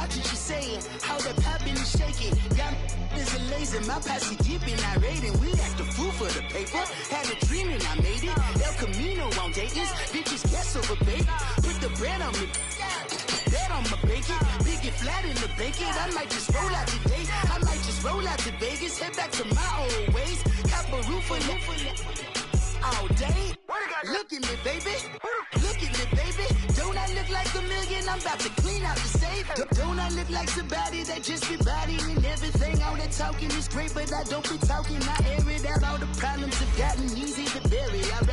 watch what you saying. How that poppin' and shaking. Y'all is a lazy. My posse deep and irate. And we act a fool for the paper. Had a dream and I made it. El Camino on Dayton's. Bitches guess over bait. Put the bread on me. That on my bacon. Big and flat in the bacon. I might just roll out today. I might just roll out to Vegas. Head back to my old ways. Cop a roof for all day. Look at me, baby. Look at me, baby. Don't I look like a million? I'm about to clean out the safe. Don't I look like somebody that just be bodying everything? All that talking is great, but I don't be talking. I air it out. All the problems have gotten easy to bury. I'd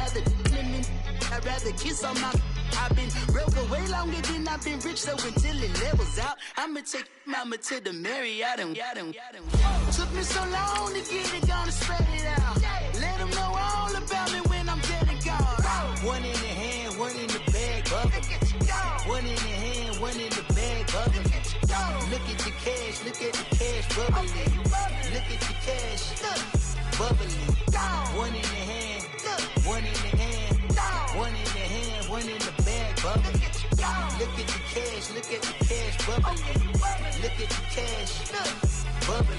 rather kiss on my. I've been broke way longer than I've been rich, so until it levels out, I'ma take mama to the Marriott and took me so long to get it, gonna spread it out. Let them know all about me when I'm dead and gone. One in the hand, one in the bag, bubble. One in the hand, one in the bag, bubble. Look at the cash, look at the cash, bubbling. Look at the cash, bubbling. One in the hand, one in the hand, one in the hand, one in the bag, bubbling. Look at the cash, look at the cash, bubbling. Look at the cash, bubbling.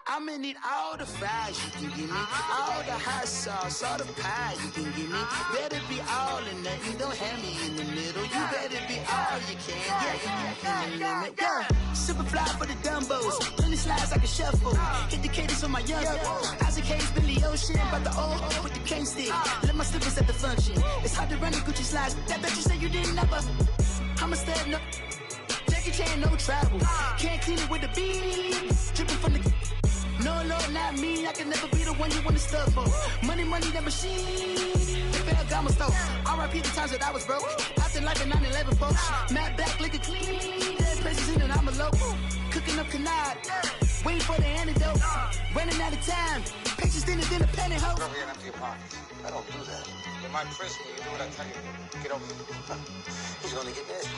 I'ma need all the fries you can give me, all the hot sauce, all the pie you can give me. Better be all or nothing, don't have me in the middle. You better be all you can, yeah. Super fly for the Dumbos, plenty slides like a shuffle. Hit the cadence on my young Isaac Hayes, Billy Ocean, but the old with the cane stick. Let my slippers at the function. It's hard to run the Gucci slides. That bet you say you didn't never. I'm a step no. Jackie Chan, no travel. Can't clean it with the beat. Dripping from the. No, Lord, not me. I can never be the one you want to stuff for. Money, that machine. Ferragamo store. R.I.P. the times that I was broke. After life in 9/11, folks. Matte black, liquor clean. Dead places in and I'm a local. Cooking up canard. Waiting for the antidote. Running out of time. Patience thinner than a pantyhose. Over here and empty your pockets. I don't do that. You might frisk me. You do what I tell you. Get over here. He's gonna get nasty.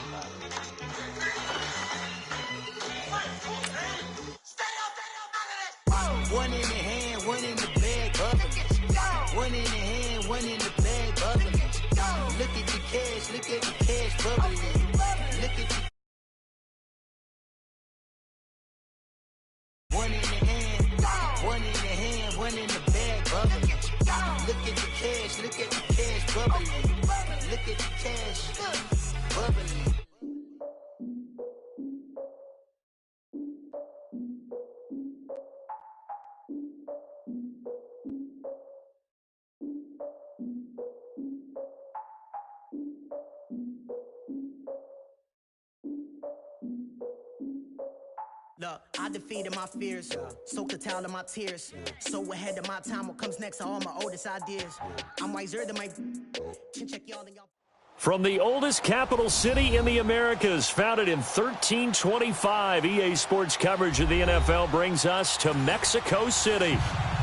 One in the hand, one in the bag, bubbling. One in the hand, one in the bag, bubbling. Look at the cash, look at the cash, bubbling. Look at the one in the hand, one in the hand, one in the bag, bubbling. Look at the cash, look at the cash, bubbling. Look at the cash, bubbling. Look, I defeated my fears, soaked a towel in my tears. So ahead of my time, what comes next are all my oldest ideas. I'm wiser than my check y'all and y'all. From the oldest capital city in the Americas, founded in 1325, EA Sports coverage of the NFL brings us to Mexico City.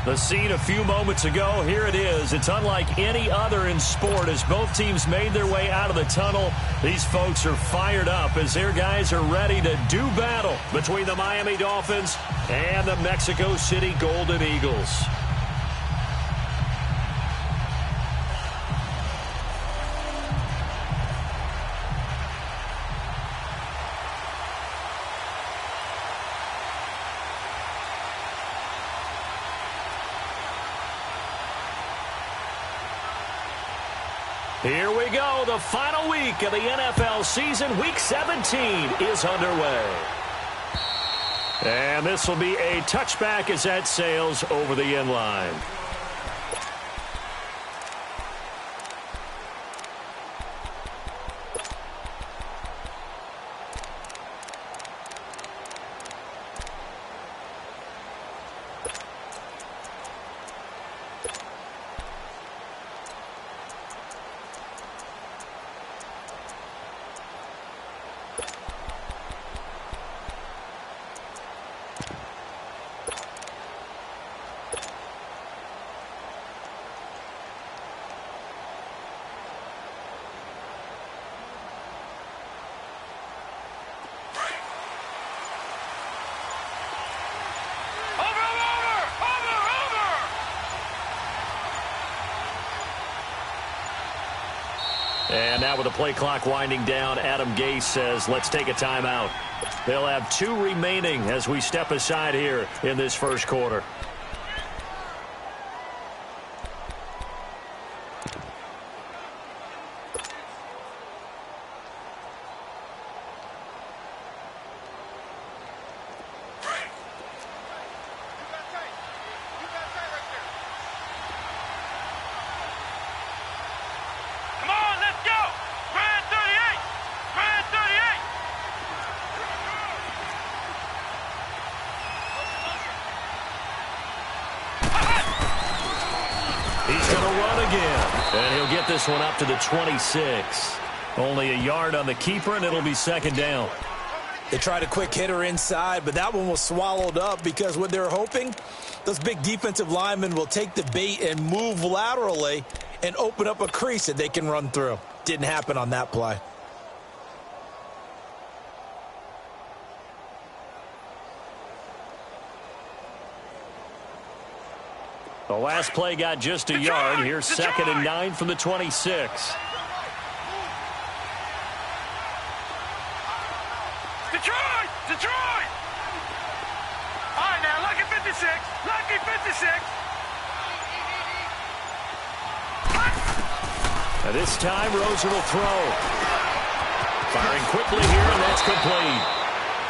The scene a few moments ago, here it is. It's unlike any other in sport as both teams made their way out of the tunnel. These folks are fired up as their guys are ready to do battle between the Miami Dolphins and the Mexico City Golden Eagles. Here we go. The final week of the NFL season. Week 17 is underway. And this will be a touchback as that sails over the end line. And now with the play clock winding down, Adam Gase says, let's take a timeout. They'll have 2 remaining as we step aside here in this first quarter. This one up to the 26. Only a yard on the keeper, and it'll be second down. They tried a quick hitter inside, but that one was swallowed up because what they're hoping, those big defensive linemen will take the bait and move laterally and open up a crease that they can run through. Didn't happen on that play. The last play got just a yard. Here's second and 9 from the 26. Detroit! Detroit! All right, now, lucky 56. Lucky 56. And this time, Rosen will throw. Firing quickly here, and that's complete.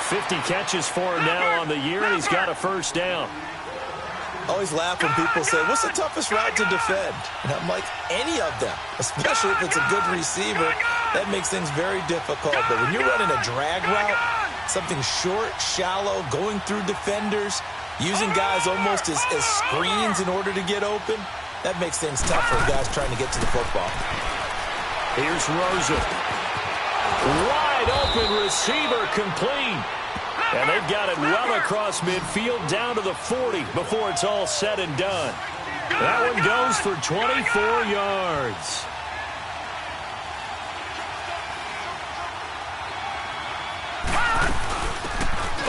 50 catches for him now on the year, and he's got a first down. Always laugh when people say, what's the toughest route to defend? And I'm like, any of them, especially if it's a good receiver. That makes things very difficult. But when you're running a drag route, something short, shallow, going through defenders, using guys almost as screens in order to get open, that makes things tough for guys trying to get to the football. Here's Rosen. Wide open receiver, complete. And they've got it well across midfield down to the 40 before it's all said and done. That one goes for 24 yards.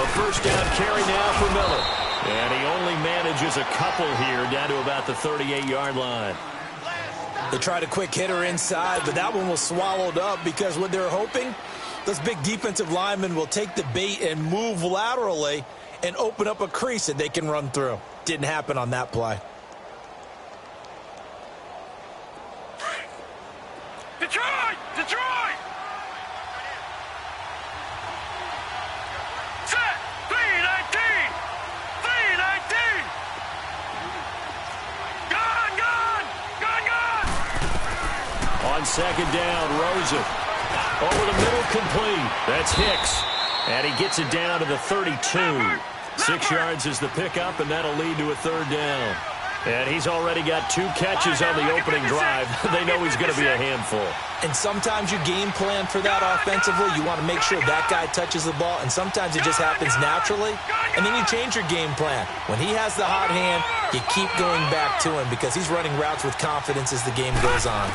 A first down carry now for Miller. And he only manages a couple here down to about the 38-yard line. They tried a quick hitter inside, but that one was swallowed up because what they're hoping, those big defensive linemen will take the bait and move laterally and open up a crease that they can run through. Didn't happen on that play. Detroit! Detroit! Set! 319! 319! Gone! Gone! Gone! Gone! On second down, Rosen. Over the middle, complete. That's Hicks. And he gets it down to the 32. 6 yards is the pickup, and that'll lead to a third down. And he's already got 2 catches on the opening drive. They know he's going to be a handful. And sometimes you game plan for that offensively. You want to make sure that guy touches the ball, and sometimes it just happens naturally. And then you change your game plan. When he has the hot hand, you keep going back to him because he's running routes with confidence as the game goes on.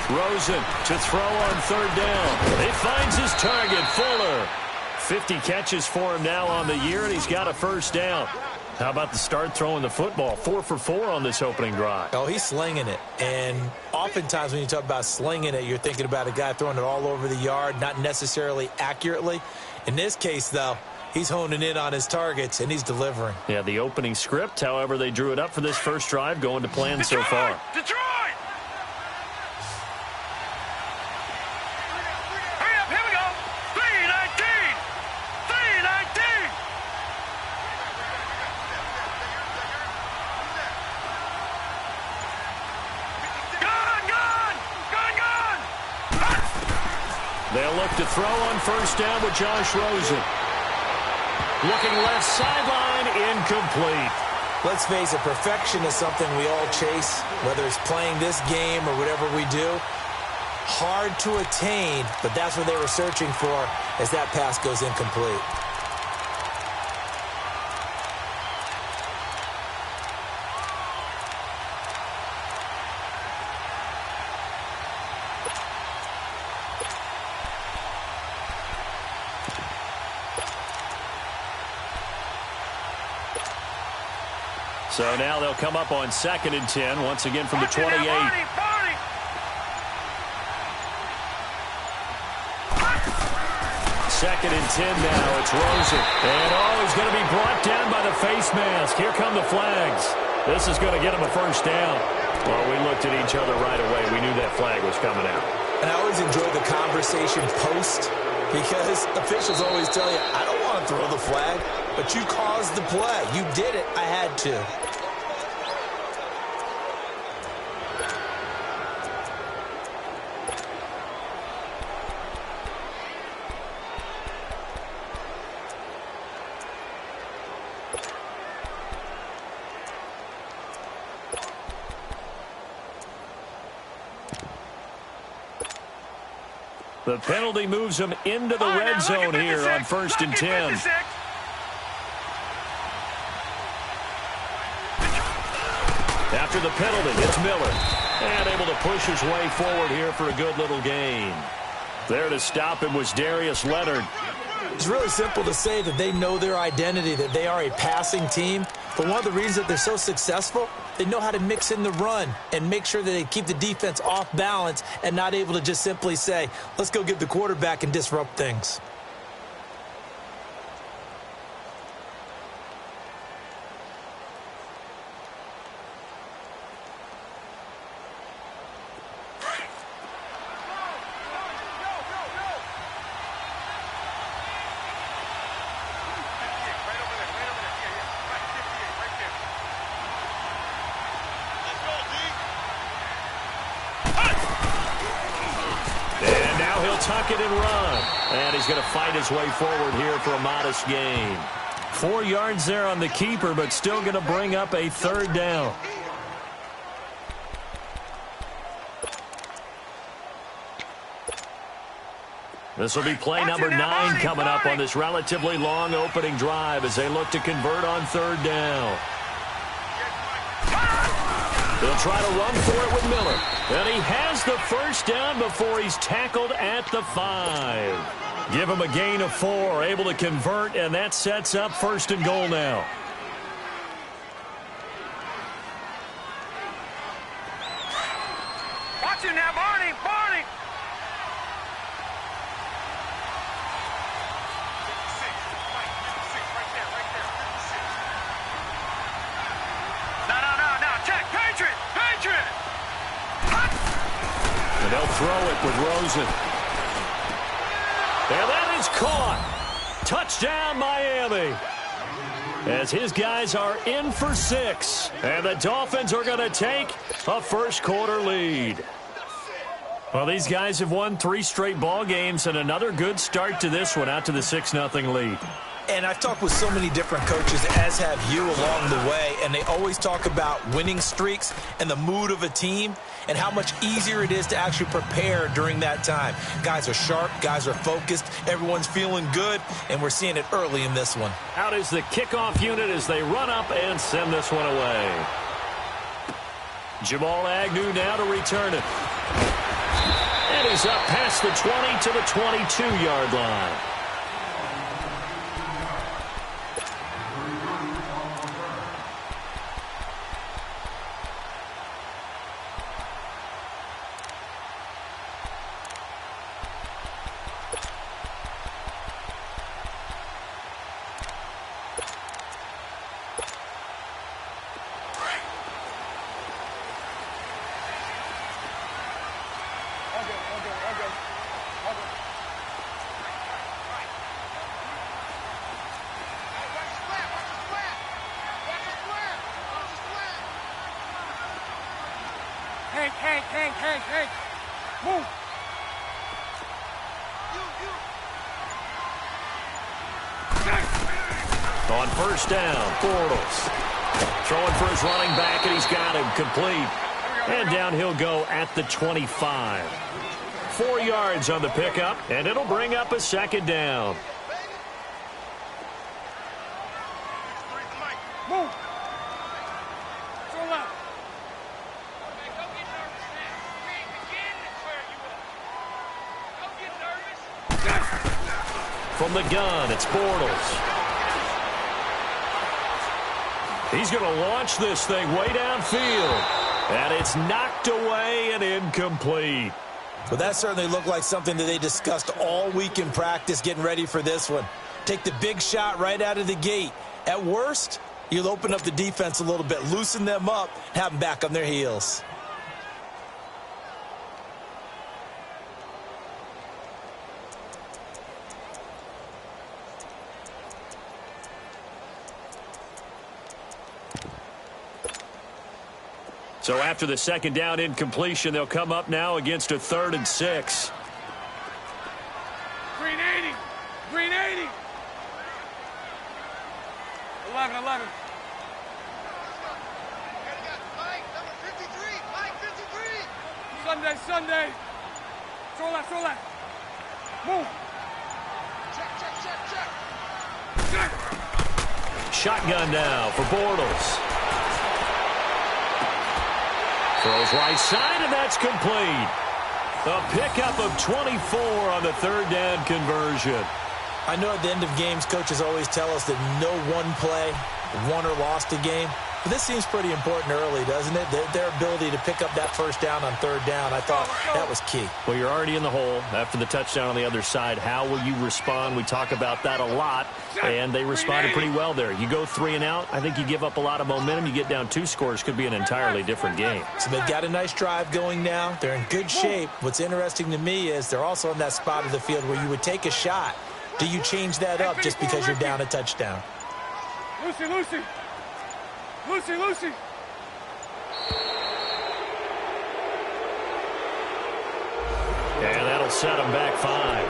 Rosen to throw on third down. He finds his target, Fuller. 50 catches for him now on the year, and he's got a first down. How about the start throwing the football? 4 for 4 on this opening drive. Oh, he's slinging it. And oftentimes when you talk about slinging it, you're thinking about a guy throwing it all over the yard, not necessarily accurately. In this case, though, he's honing in on his targets, and he's delivering. Yeah, the opening script, however, they drew it up for this first drive, going to plan so far. Detroit! They'll look to throw on first down with Josh Rosen. Looking left sideline, incomplete. Let's face it, perfection is something we all chase, whether it's playing this game or whatever we do. Hard to attain, but that's what they were searching for as that pass goes incomplete. So now they'll come up on 2nd and 10, once again from the 28. 2nd and 10 now. It's Rosen. And, he's going to be brought down by the face mask. Here come the flags. This is going to get him a first down. Well, we looked at each other right away. We knew that flag was coming out. And I always enjoy the conversation post because officials always tell you, I don't want to throw the flag, but you caused the play. You did it. I had to. The penalty moves him into the red zone here on 1st and 10. After the penalty, it's Miller. And able to push his way forward here for a good little gain. There to stop him was Darius Leonard. It's really simple to say that they know their identity, that they are a passing team. But one of the reasons that they're so successful, they know how to mix in the run and make sure that they keep the defense off balance and not able to just simply say, let's go get the quarterback and disrupt things. Tuck it and run. And he's going to fight his way forward here for a modest gain. 4 yards there on the keeper, but still going to bring up a 3rd down. This will be play number 9 coming up on this relatively long opening drive as they look to convert on 3rd down. They'll try to run for it with Miller. And he has the first down before he's tackled at the 5. Give him a gain of 4, able to convert, and that sets up 1st and goal now. Watch it now, Barney! Barney! No, check! Patriot! Patriot! And they'll throw it with Rosen. And that is caught. Touchdown, Miami. As his guys are in for 6. And the Dolphins are going to take a first-quarter lead. Well, these guys have won 3 straight ball games and another good start to this one, out to the 6-0 lead. And I've talked with so many different coaches, as have you along the way, and they always talk about winning streaks and the mood of a team and how much easier it is to actually prepare during that time. Guys are sharp, guys are focused, everyone's feeling good, and we're seeing it early in this one. Out is the kickoff unit as they run up and send this one away. Jamal Agnew now to return it. And he's up past the 20 to the 22-yard line. Hey, move. On first down, Bortles. Throwing for his running back, and he's got him complete. And down he'll go at the 25. 4 yards on the pickup, and it'll bring up a 2nd down. Move. From the gun, it's Bortles. He's going to launch this thing way downfield. And it's knocked away and incomplete. Well, that certainly looked like something that they discussed all week in practice getting ready for this one. Take the big shot right out of the gate. At worst, you'll open up the defense a little bit, loosen them up, have them back on their heels. So after the second down incompletion, they'll come up now against a 3rd and 6. Green 80. Green 80. 11. Mike, number 53. Mike, 53. Sunday. Throw left. Move. Check. Shotgun now for Bortles. Throws right side, and that's complete. A pickup of 24 on the 3rd down conversion. I know at the end of games, coaches always tell us that no one play won or lost a game. But this seems pretty important early, doesn't it? Their ability to pick up that 1st down on 3rd down, I thought that was key. Well, you're already in the hole after the touchdown on the other side. How will you respond? We talk about that a lot, and they responded pretty well there. You go 3 and out, I think you give up a lot of momentum. You get down 2 scores, could be an entirely different game. So they've got a nice drive going now. They're in good shape. What's interesting to me is they're also in that spot of the field where you would take a shot. Do you change that up just because you're down a touchdown? Lucy. And that'll set them back 5.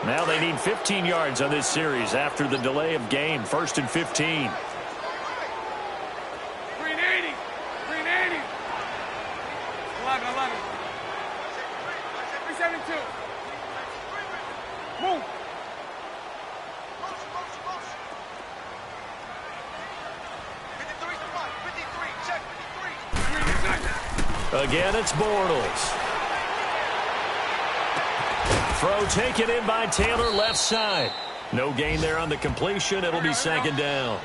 Now they need 15 yards on this series after the delay of game. 1st and 15. Green 80. 11. 372. Move. Motion. 53. Check 53. Again, it's Bortles. Throw taken in by Taylor, left side. No gain there on the completion. It'll be 2nd down.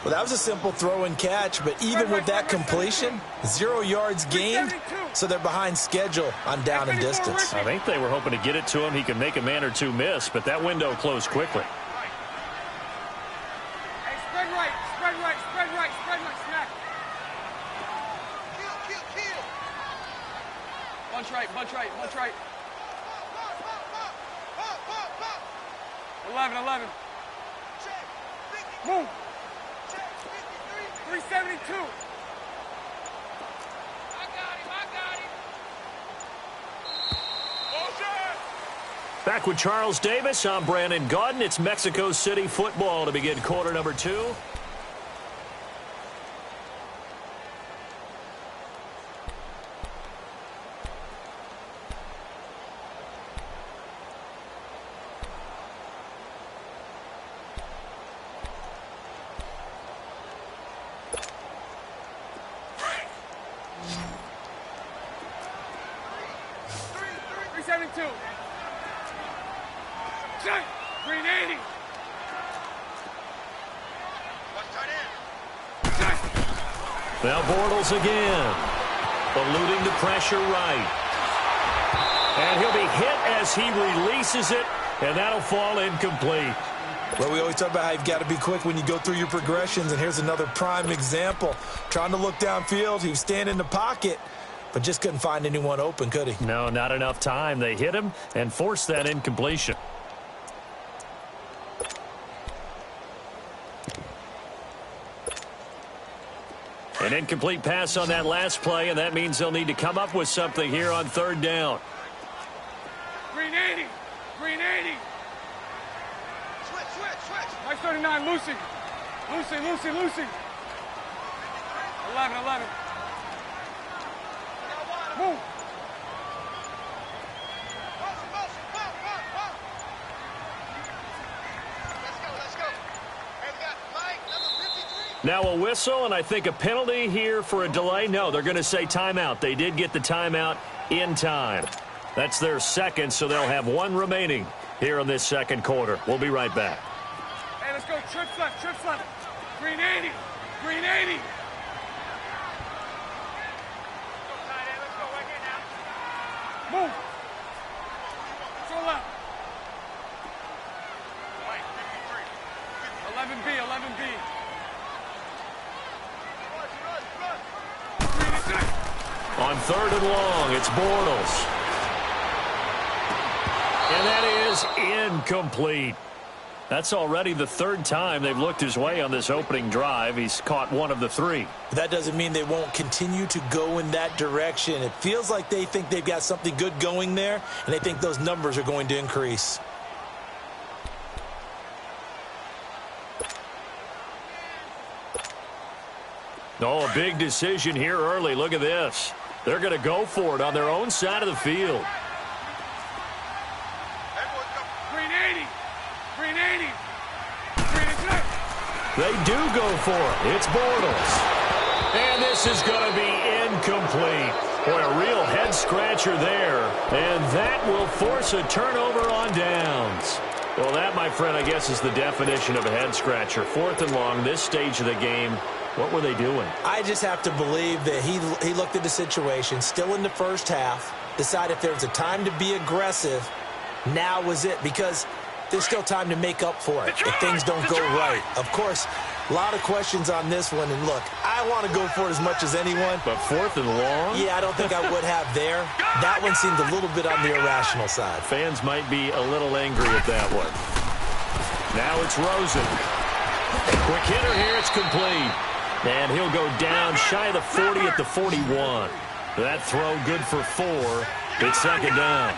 Well, that was a simple throw and catch, but even with that completion, 0 yards gained, so they're behind schedule on down and distance. I think they were hoping to get it to him. He could make a man or two miss, but that window closed quickly. Hey, spread right. Snap. Kill. Bunch right. 11. Check. 50. Move. Check 53. 372. I got him. Motion. Back with Charles Davis, I'm Brandon Gaudin. It's Mexico City football to begin quarter number 2. Green 80. Now Bortles again. Eluding the pressure right. And he'll be hit as he releases it, and that'll fall incomplete. Well, we always talk about how you've got to be quick when you go through your progressions, and here's another prime example. Trying to look downfield, he was standing in the pocket, but just couldn't find anyone open, could he? No, not enough time. They hit him and forced that incompletion. An incomplete pass on that last play, and that means they'll need to come up with something here on 3rd down. Green 80. Green 80. Switch. Nice 39, Lucy. 11. Move. Let's go. Hey, we got Mike, number 53. Now a whistle, and I think a penalty here for a delay. No, they're going to say timeout. They did get the timeout in time. That's their second, so they'll have one remaining here in this second quarter. We'll be right back. Hey, go. Trips left. Green 80. Green 80. Let's go right here now. Move. Throw left. 11B. On 3rd and long, it's Bortles. And that is incomplete. That's already the 3rd time they've looked his way on this opening drive. He's caught 1 of the 3. That doesn't mean they won't continue to go in that direction. It feels like they think they've got something good going there, and they think those numbers are going to increase. Oh, a big decision here early. Look at this. They're going to go for it on their own side of the field. Green 80. They do go for it. It's Bortles. And this is going to be incomplete. Boy, a real head-scratcher there. And that will force a turnover on downs. Well, that, my friend, I guess is the definition of a head-scratcher. 4th and long, this stage of the game. What were they doing? I just have to believe that he looked at the situation, still in the first half, decided if there was a time to be aggressive, now was it, because there's still time to make up for it if things don't go right. Of course, a lot of questions on this one, and look, I want to go for it as much as anyone. But 4th and long? Yeah, I don't think I would have there. That one seemed a little bit on the irrational side. Fans might be a little angry at that one. Now it's Rosen. Quick hitter here, it's complete. And he'll go down shy of the 40 at the 41. That throw good for 4. It's 2nd down.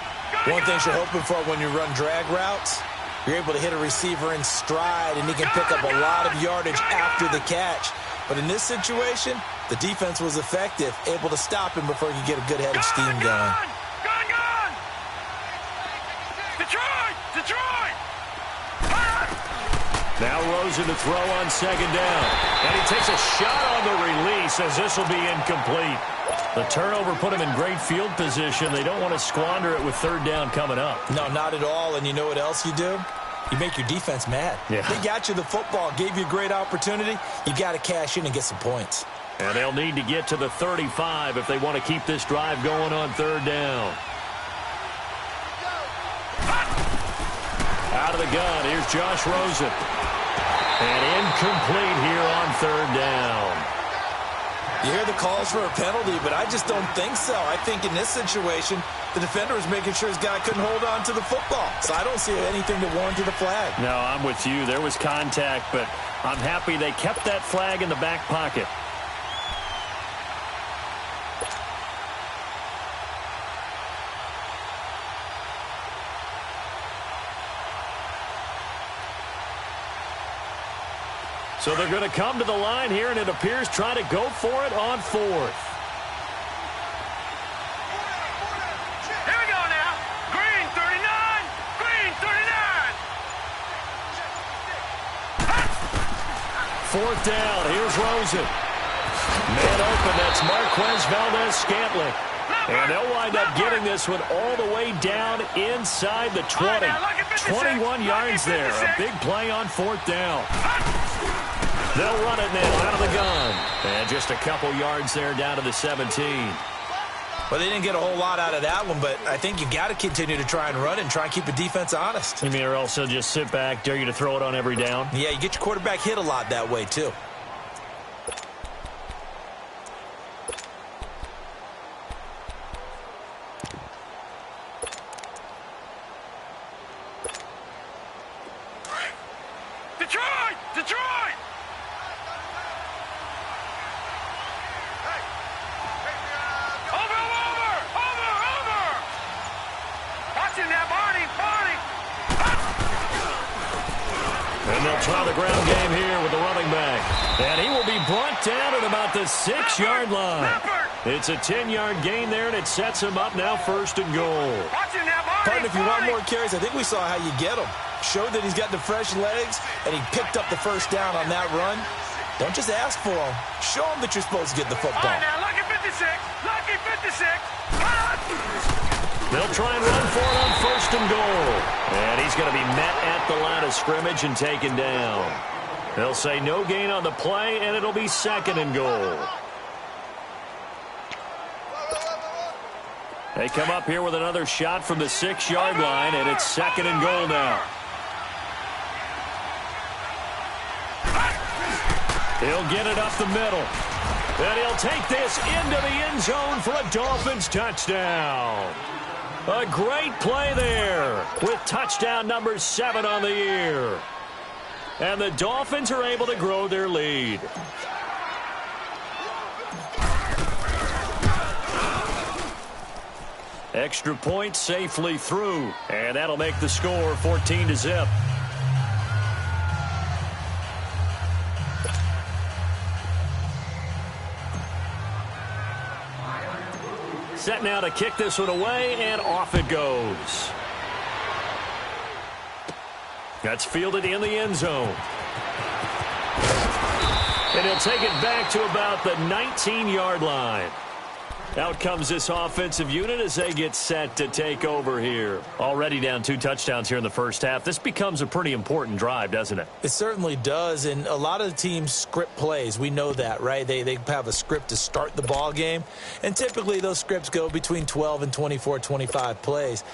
One thing you're hoping for when you run drag routes, you're able to hit a receiver in stride, and he can pick up a lot of yardage after the catch. But in this situation, the defense was effective, able to stop him before he could get a good head of steam going. Gone! Detroit! Now Rosen to throw on 2nd down. And he takes a shot on the release as this will be incomplete. The turnover put him in great field position. They don't want to squander it with 3rd down coming up. No, not at all. And you know what else you do? You make your defense mad. Yeah. They got you the football, gave you a great opportunity. You got to cash in and get some points. And they'll need to get to the 35 if they want to keep this drive going on 3rd down. Out of the gun, here's Josh Rosen. And incomplete here on 3rd down. You hear the calls for a penalty, but I just don't think so. I think in this situation, the defender was making sure his guy couldn't hold on to the football. So I don't see anything to warrant a flag. No, I'm with you. There was contact, but I'm happy they kept that flag in the back pocket. So they're going to come to the line here, and it appears trying to go for it on 4th. Here we go now. Green 39. Green 39. 4th down. Here's Rosen. Man open. That's Marquez Valdez-Scantling. And they'll wind up getting this one all the way down inside the 20. 21 yards there. A big play on 4th down. They'll run it now out of the gun. And just a couple yards there down to the 17. Well, they didn't get a whole lot out of that one, but I think you got to continue to try and run and try and keep the defense honest. You mean, or else they'll just sit back, dare you to throw it on every down? Yeah, you get your quarterback hit a lot that way, too. Detroit! Over! Watching that, Barney! And they'll try the ground game here with the running back. And he will be brought down at about the 6-yard line. It's a 10-yard gain there, and it sets him up now 1st and goal. Watching that, Barney! Pardon, if you want more carries, I think we saw how you get them. Showed that he's got the fresh legs, and he picked up the 1st down on that run. Don't just ask for them. Show them that you're supposed to get the football. All right, now, lucky 56. They'll try and run for it on 1st and goal. And he's going to be met at the line of scrimmage and taken down. They'll say no gain on the play, and it'll be 2nd and goal. They come up here with another shot from the 6-yard line, and it's 2nd and goal now. He'll get it up the middle. And he'll take this into the end zone for a Dolphins touchdown. A great play there with touchdown number 7 on the year. And the Dolphins are able to grow their lead. Extra point safely through. And that'll make the score 14-0. Set now to kick this one away, and off it goes. That's fielded in the end zone. And he'll take it back to about the 19-yard line. Out comes this offensive unit as they get set to take over here. Already down 2 touchdowns here in the first half. This becomes a pretty important drive, doesn't it? It certainly does, and a lot of the teams script plays. We know that, right? They have a script to start the ball game, and typically those scripts go between 12 and 24, 25 plays.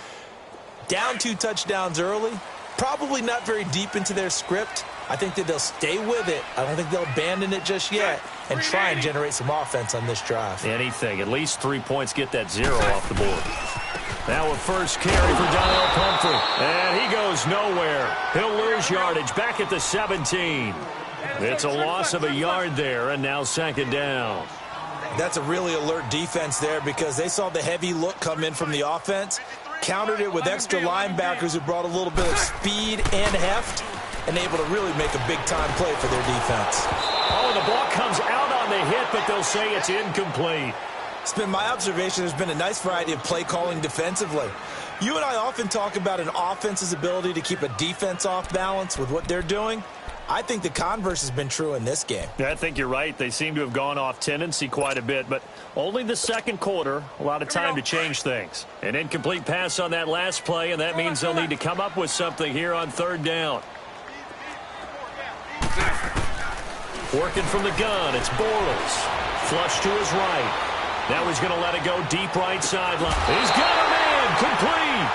Down 2 touchdowns early, probably not very deep into their script. I think that they'll stay with it. I don't think they'll abandon it just yet and try and generate some offense on this drive. Anything. At least 3 points, get that 0 off the board. Now a first carry for Donnell Pumphrey. And he goes nowhere. He'll lose yardage back at the 17. It's a loss of a yard there, and now 2nd down. That's a really alert defense there because they saw the heavy look come in from the offense, countered it with extra linebackers who brought a little bit of speed and heft, and able to really make a big-time play for their defense. Oh, the ball comes out on the hit, but they'll say it's incomplete. It's been my observation there's been a nice variety of play calling defensively. You and I often talk about an offense's ability to keep a defense off balance with what they're doing. I think the converse has been true in this game. Yeah, I think you're right. They seem to have gone off tendency quite a bit, but only the 2nd quarter, a lot of time to change things. An incomplete pass on that last play, and that means they'll need to come up with something here on 3rd down. Working from the gun, it's Bortles. Flush to his right. Now he's going to let it go deep right sideline. He's got a man, complete.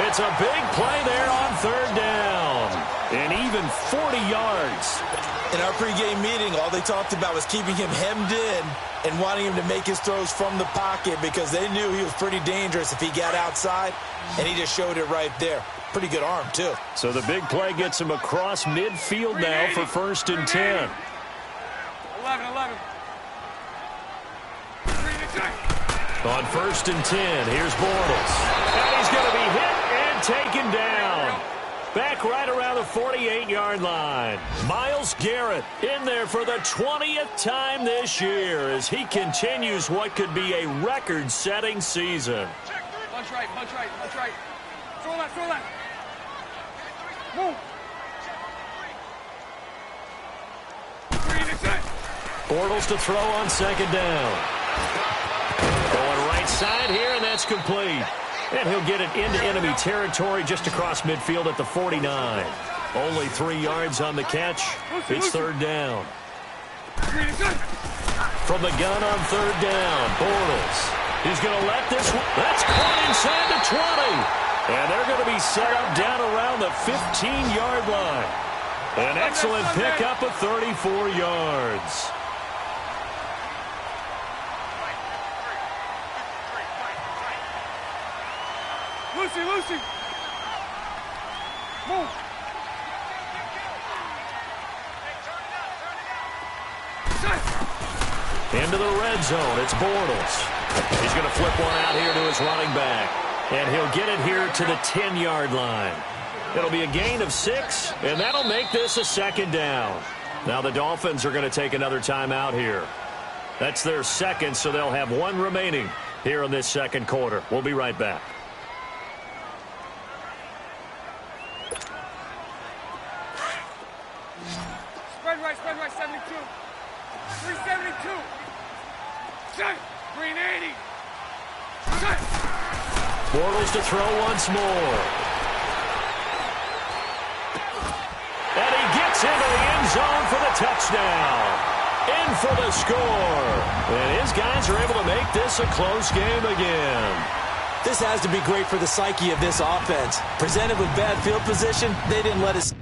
It's a big play there on 3rd down. And even 40 yards. In our pregame meeting, all they talked about was keeping him hemmed in and wanting him to make his throws from the pocket because they knew he was pretty dangerous if he got outside, and he just showed it right there. Pretty good arm, too. So the big play gets him across midfield now for 1st and 10. 11. On 1st and 10, here's Bortles. And he's going to be hit and taken down. Back right around the 48-yard line. Myles Garrett in there for the 20th time this year as he continues what could be a record-setting season. Punch right. Throw left. Move. Bortles to throw on 2nd down. Going right side here, and that's complete. And he'll get it into enemy territory just across midfield at the 49. Only 3 yards on the catch. It's 3rd down. From the gun on 3rd down, Bortles. He's going to let this one. That's caught inside the 20. And they're going to be set up down around the 15-yard line. An excellent pickup of 34 yards. Lucy. Move. Into the red zone, it's Bortles. He's going to flip one out here to his running back. And he'll get it here to the 10-yard line. It'll be a gain of 6, and that'll make this a 2nd down. Now the Dolphins are going to take another timeout here. That's their 2nd, so they'll have 1 remaining here in this 2nd quarter. We'll be right back. Spread right, 72. 372. Set. 380. Set. Bortles to throw once more. And he gets into the end zone for the touchdown. In for the score. And his guys are able to make this a close game again. This has to be great for the psyche of this offense. Presented with bad field position, they didn't let us...